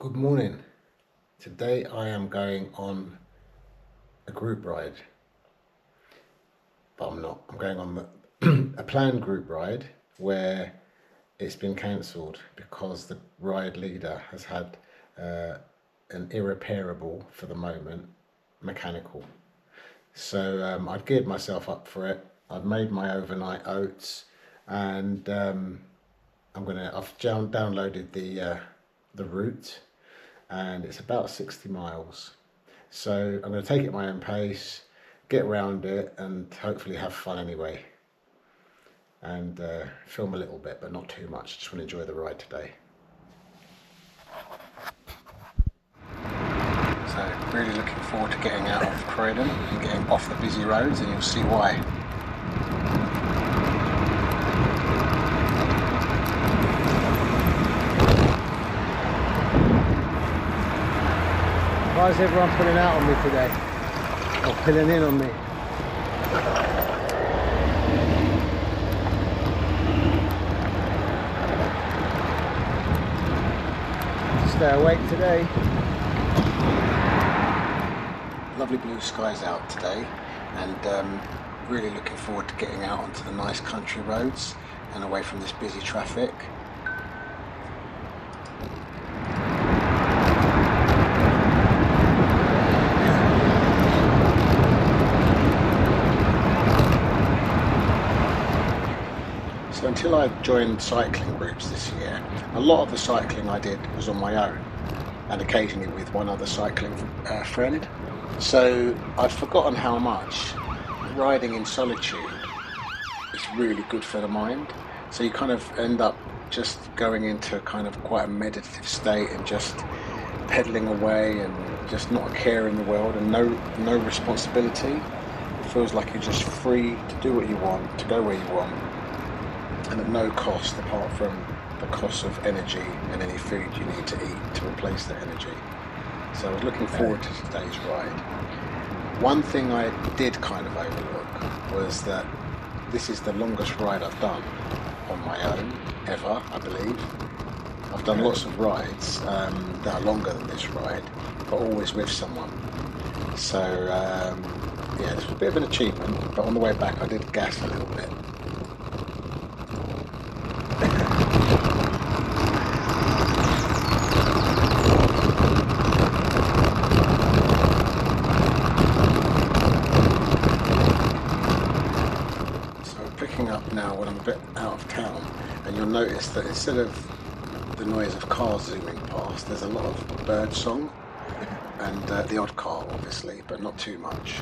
Good morning. Today I am going on a group ride, but I'm not. I'm going on a planned group ride where it's been cancelled because the ride leader has had an irreparable, for the moment, mechanical. So I'd geared myself up for it. I've made my overnight oats, and I've downloaded the route, and it's about 60 miles. So I'm going to take it at my own pace, get around it, and hopefully have fun anyway. And film a little bit, but not too much. Just want to enjoy the ride today. So really looking forward to getting out of Croydon and getting off the busy roads, and you'll see why. Why is everyone pulling out on me today? Or pulling in on me? Stay awake today. Lovely blue skies out today, and really looking forward to getting out onto the nice country roads and away from this busy traffic. So until I joined cycling groups this year, a lot of the cycling I did was on my own, and occasionally with one other cycling friend. So I'd forgotten how much riding in solitude is really good for the mind. So you kind of end up just going into kind of quite a meditative state and just pedaling away and just not a care in the world and no responsibility. It feels like you're just free to do what you want, to go where you want, and at no cost apart from the cost of energy and any food you need to eat to replace that energy. So I was looking forward to today's ride. One thing I did kind of overlook was that this is the longest ride I've done on my own ever, I believe. I've done lots of rides that are longer than this ride, but always with someone. So yeah, this was a bit of an achievement, but on the way back I did gas a little bit. Up now when I'm a bit out of town, and you'll notice that instead of the noise of cars zooming past, there's a lot of bird song and the odd car obviously, but not too much.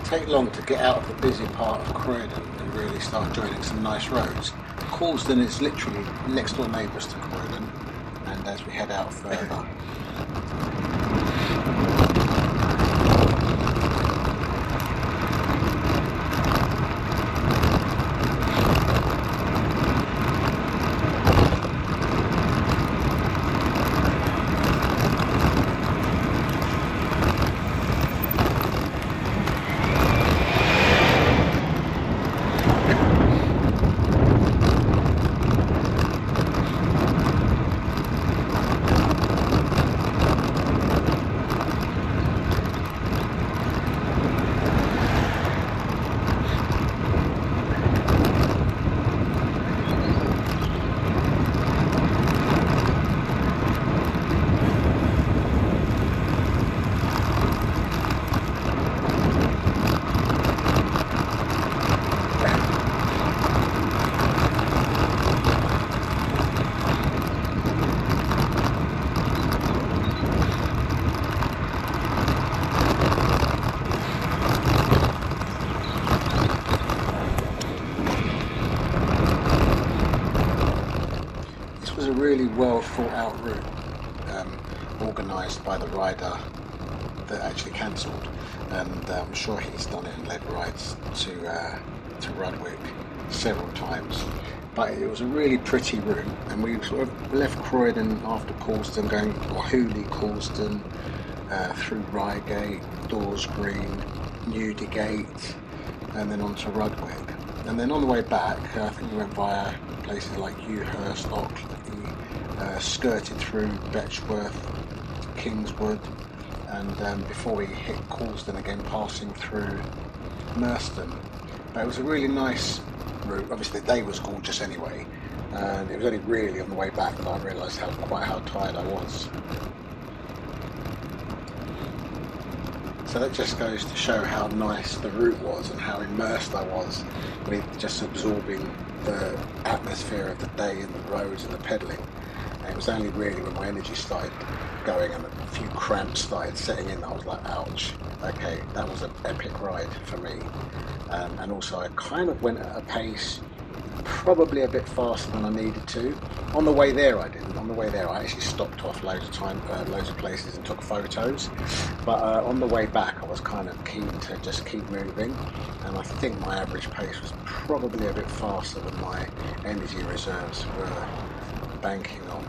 Take long to get out of the busy part of Croydon and really start joining some nice roads. Causden is literally next door neighbours to Croydon, and as we head out further. really well thought out route, organised by the rider that actually cancelled, and I'm sure he's done it and led rides to Rudwick several times. But it was a really pretty route, and we sort of left Croydon after Coulsdon, going Hooley, Coulsdon, through Reigate, Dawes Green, Newdigate, and then on to Rudwick. And then on the way back, I think we went via places like Ewhurst, Ockley, skirted through Betchworth, Kingswood, and before we hit Coulsdon again, passing through Merstham. But it was a really nice route. Obviously the day was gorgeous anyway, and it was only really on the way back that I realised quite how tired I was. So that just goes to show how nice the route was and how immersed I was with just absorbing the atmosphere of the day and the roads and the pedalling. And it was only really when my energy started going and a few cramps started setting in that I was like, ouch, okay, that was an epic ride for me. And also I kind of went at a pace probably a bit faster than I needed to. On the way there I didn't. On the way there I actually stopped off loads of places and took photos. But on the way back I was kind of keen to just keep moving, and I think my average pace was probably a bit faster than my energy reserves were banking on.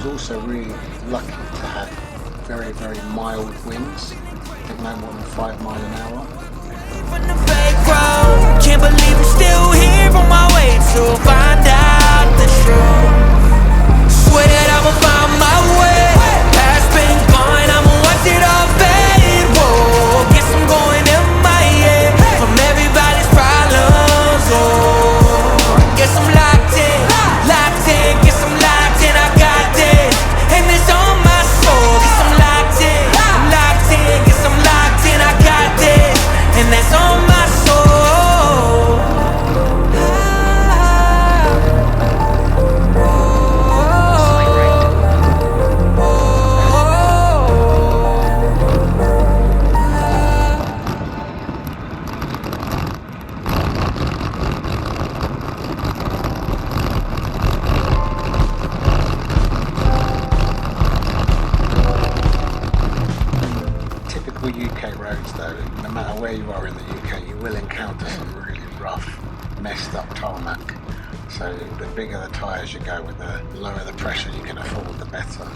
Also really lucky to have very, very mild winds. I think no more than 5 miles an hour. From the fake road, can't believe I'm still here on my way to find out the truth. Swear that I'ma find my way. Past been gone, I'ma watch it all fade. Whoa, guess I'm going MIA from everybody's problems. Oh, guess I'm locked in, guess I'm locked in. I got this, and it's on my soul. Guess I'm locked in, guess I'm locked in. I got this, and that's on my soul. Typical UK roads though, no matter where you are in the UK, you will encounter some really rough, messed up tarmac. So the bigger the tyres you go with, the lower the pressure you can afford, the better.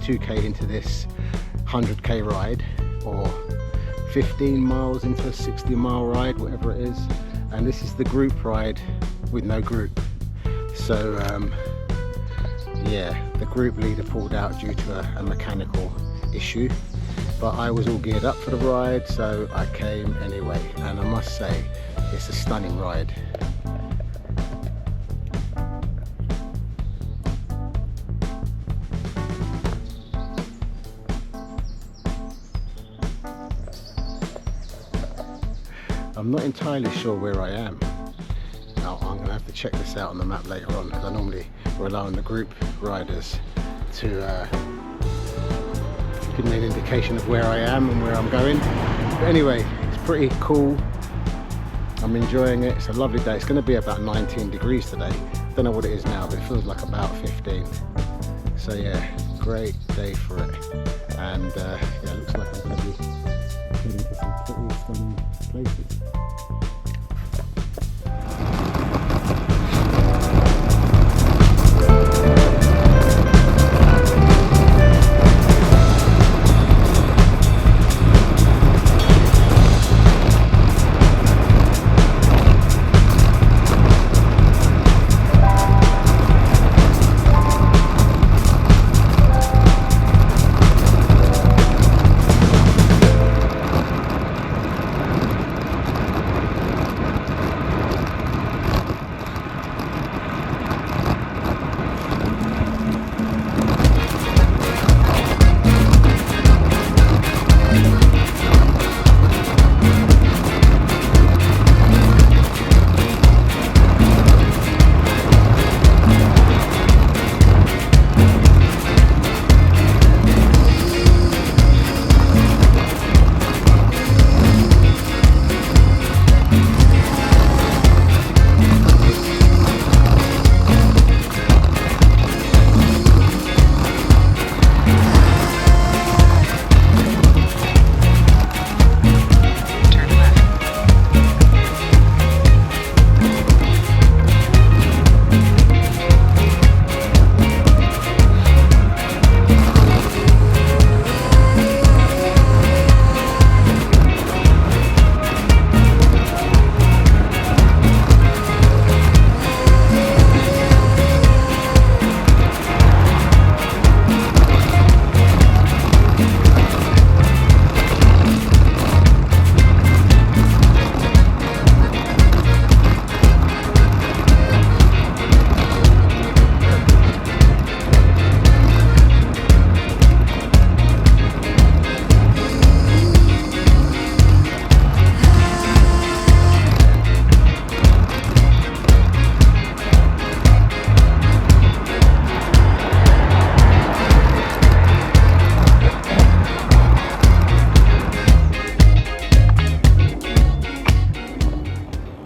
22k into this 100k ride, or 15 miles into a 60-mile ride, whatever it is. And this is the group ride with no group. So yeah, the group leader pulled out due to a mechanical issue, but I was all geared up for the ride, so I came anyway, and I must say it's a stunning ride. I'm not entirely sure where I am. Now I'm going to have to check this out on the map later on, because I normally rely on the group riders to give me an indication of where I am and where I'm going. But anyway, it's pretty cool. I'm enjoying it. It's a lovely day. It's going to be about 19 degrees today. Don't know what it is now, but it feels like about 15. So yeah, great day for it. And yeah, it looks like I'm going to be heading to some pretty stunning places.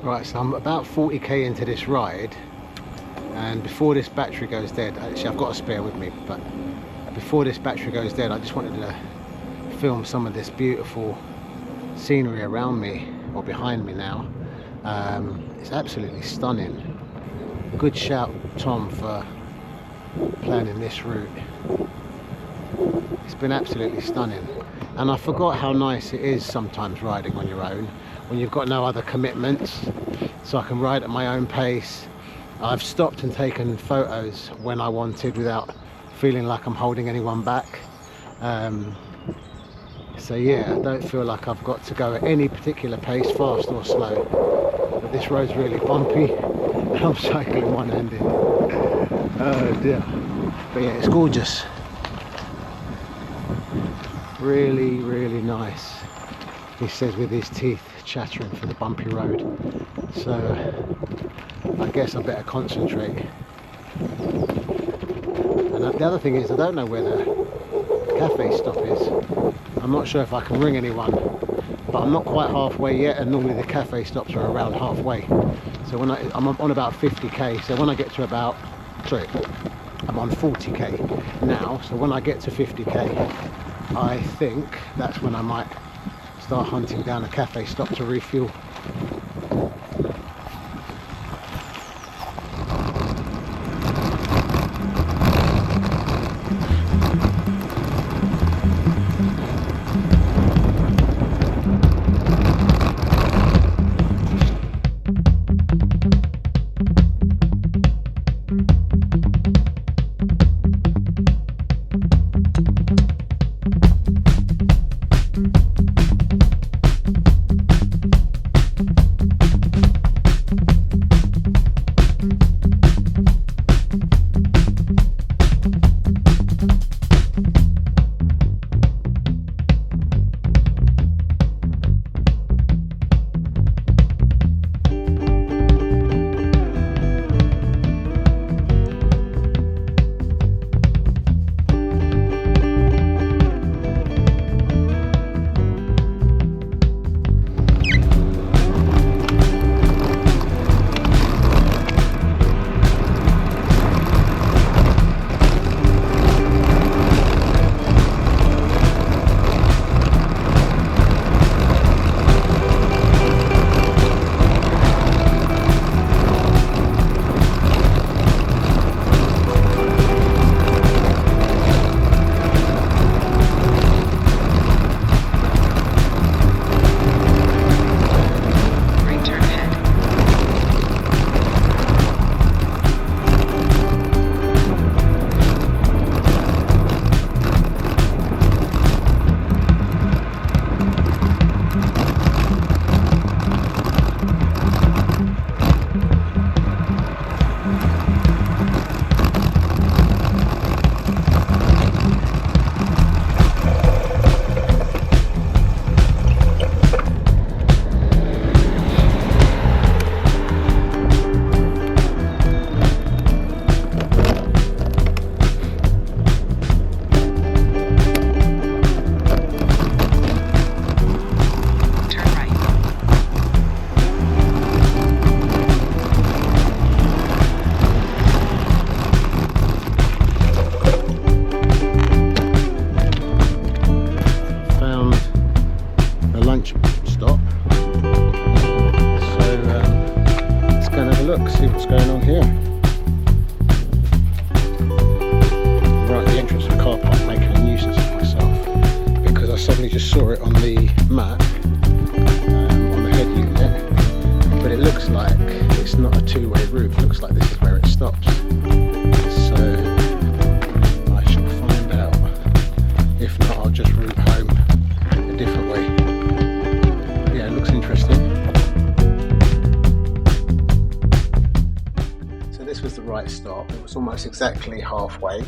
Right, so I'm about 40k into this ride, and before this battery goes dead, actually I've got a spare with me, but before this battery goes dead I just wanted to film some of this beautiful scenery around me, or behind me now. It's absolutely stunning. Good shout, Tom, for planning this route. It's been absolutely stunning, and I forgot how nice it is sometimes riding on your own when you've got no other commitments, so I can ride at my own pace. I've stopped and taken photos when I wanted without feeling like I'm holding anyone back. So yeah, I don't feel like I've got to go at any particular pace, fast or slow. But this road's really bumpy and I'm cycling one-handed. Oh dear. But yeah, it's gorgeous. Really, really nice. He says with his teeth chattering for the bumpy road. So I guess I better concentrate. And the other thing is, I don't know where the cafe stop is. I'm not sure if I can ring anyone, but I'm not quite halfway yet, and normally the cafe stops are around halfway. So when I'm on about 50k, so when I get to about, sorry, I'm on 40k now, so when I get to 50k, I think that's when I might start hunting down a cafe stop to refuel. look, see what's going on here. Right at the entrance of the car park, making a nuisance of myself because I suddenly just saw it on the map, on the head unit, but it looks like it's not a two-way route. It looks like this is where it stops. So I shall find out. If not, I'll just route home a different way. Yeah, it looks interesting. So this was the right stop. It was almost exactly halfway,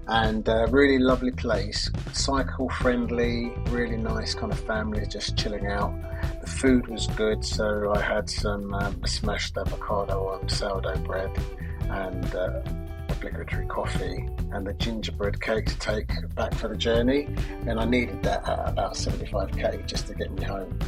and a really lovely place, cycle friendly, really nice kind of family just chilling out. The food was good, so I had some smashed avocado on sourdough bread and obligatory coffee and the gingerbread cake to take back for the journey, and I needed that at about 75k just to get me home.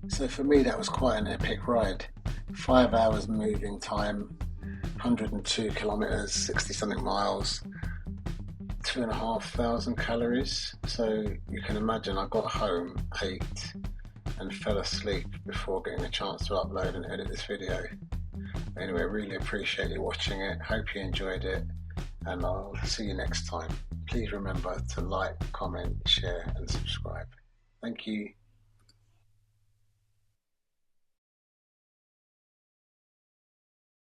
So for me that was quite an epic ride. 5 hours moving time, 102 kilometers, 60 something miles, 2,500 calories. So you can imagine I got home, ate and fell asleep before getting a chance to upload and edit this video. Anyway, really appreciate you watching it. Hope you enjoyed it, and I'll see you next time. Please remember to like, comment, share and subscribe. Thank you.